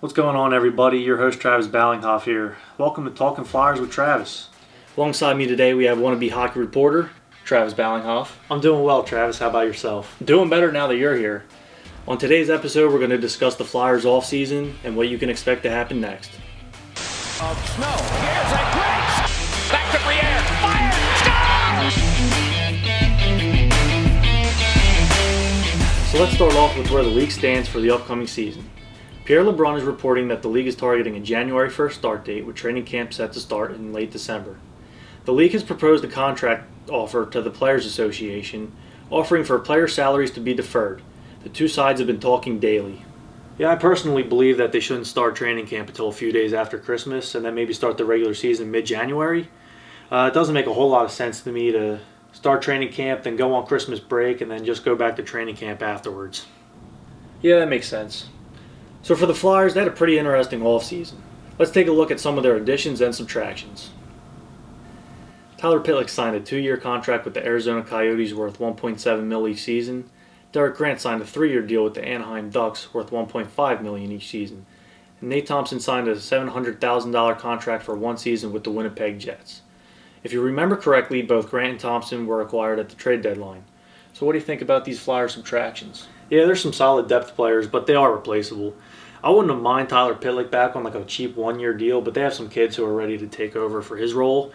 What's going on, everybody? Your host, Travis Ballinghoff here. Welcome to Talking Flyers with Travis. Alongside me today, we have wannabe hockey reporter, Travis Ballinghoff. I'm doing well, Travis. How about yourself? Doing better now that you're here. On today's episode, we're going to discuss the Flyers offseason and what you can expect to happen next. Of snow. Here's a great back to Briere. Fire! Score! So let's start off with where the league stands for the upcoming season. Pierre LeBrun is reporting that the league is targeting a January 1st start date, with training camp set to start in late December. The league has proposed a contract offer to the Players Association, offering for player salaries to be deferred. The two sides have been talking daily. Yeah, I personally believe that they shouldn't start training camp until a few days after Christmas and then maybe start the regular season mid-January. It doesn't make a whole lot of sense to me to start training camp, then go on Christmas break, and then just go back to training camp afterwards. Yeah, that makes sense. So for the Flyers, they had a pretty interesting offseason. Let's take a look at some of their additions and subtractions. Tyler Pitlick signed a 2-year contract with the Arizona Coyotes worth $1.7 million each season. Derek Grant signed a 3-year deal with the Anaheim Ducks worth $1.5 million each season. And Nate Thompson signed a $700,000 contract for 1 season with the Winnipeg Jets. If you remember correctly, both Grant and Thompson were acquired at the trade deadline. So what do you think about these Flyers subtractions? Yeah, there's some solid depth players, but they are replaceable. I wouldn't have mind Tyler Pitlick back on like a cheap 1-year deal, but they have some kids who are ready to take over for his role.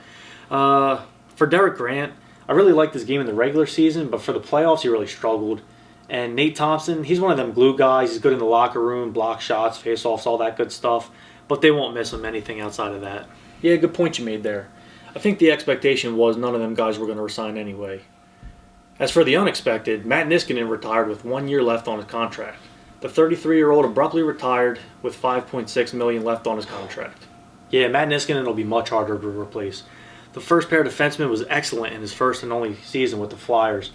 For Derek Grant, I really liked his game in the regular season, but for the playoffs he really struggled. And Nate Thompson, he's one of them glue guys. He's good in the locker room, block shots, face-offs, all that good stuff. But they won't miss him anything outside of that. Yeah, good point you made there. I think the expectation was none of them guys were going to resign anyway. As for the unexpected, Matt Niskanen retired with 1 year left on his contract. The 33-year-old abruptly retired with $5.6 million left on his contract. Yeah, Matt Niskanen will be much harder to replace. The first pair defenseman was excellent in his first and only season with the Flyers.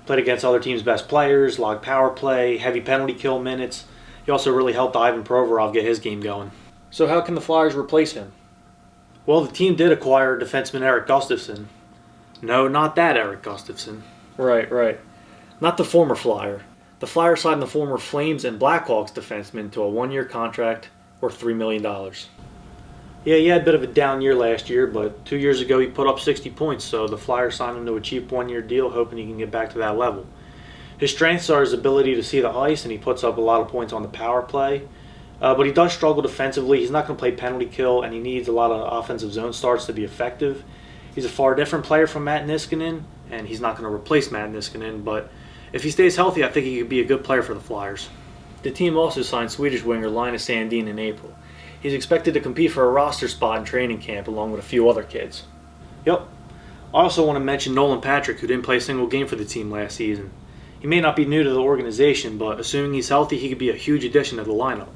Played against other teams' best players, logged power play, heavy penalty kill minutes. He also really helped Ivan Provorov get his game going. So how can the Flyers replace him? Well, the team did acquire defenseman Erik Gustafsson. No, not that Erik Gustafsson. Right. Not the former Flyer. The Flyers signed the former Flames and Blackhawks defenseman to a 1-year contract worth $3 million. Yeah, he had a bit of a down year last year, but 2 years ago he put up 60 points, so the Flyers signed him to a cheap 1-year deal, hoping he can get back to that level. His strengths are his ability to see the ice, and he puts up a lot of points on the power play. But he does struggle defensively. He's not going to play penalty kill, and he needs a lot of offensive zone starts to be effective. He's a far different player from Matt Niskanen, and he's not going to replace Matt Niskanen, but if he stays healthy, I think he could be a good player for the Flyers. The team also signed Swedish winger Linus Sandin in April. He's expected to compete for a roster spot in training camp along with a few other kids. Yep. I also want to mention Nolan Patrick, who didn't play a single game for the team last season. He may not be new to the organization, but assuming he's healthy, he could be a huge addition to the lineup.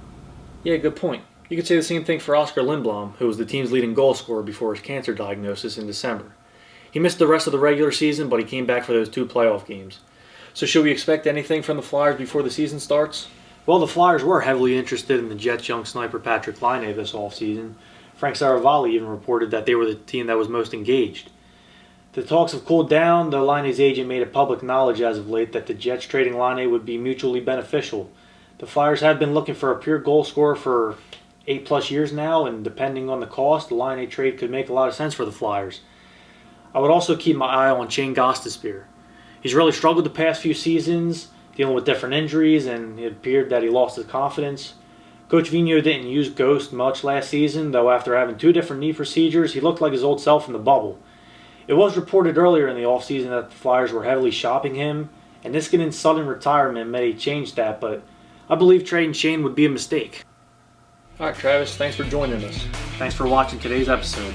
Yeah, good point. You could say the same thing for Oscar Lindblom, who was the team's leading goal scorer before his cancer diagnosis in December. He missed the rest of the regular season, but he came back for those 2 playoff games. So should we expect anything from the Flyers before the season starts? Well, the Flyers were heavily interested in the Jets' young sniper Patrik Laine this offseason. Frank Saravalli even reported that they were the team that was most engaged. The talks have cooled down, though Laine's agent made it public knowledge as of late that the Jets trading Laine would be mutually beneficial. The Flyers have been looking for a pure goal scorer for 8+ years now, and depending on the cost, the Laine trade could make a lot of sense for the Flyers. I would also keep my eye on Shane Gostisbehere. He's really struggled the past few seasons, dealing with different injuries, and it appeared that he lost his confidence. Coach Vigneault didn't use Ghost much last season, though after having 2 different knee procedures, he looked like his old self in the bubble. It was reported earlier in the offseason that the Flyers were heavily shopping him, and Niskanen's sudden retirement may change that, but I believe trading Shane would be a mistake. All right, Travis, thanks for joining us. Thanks for watching today's episode.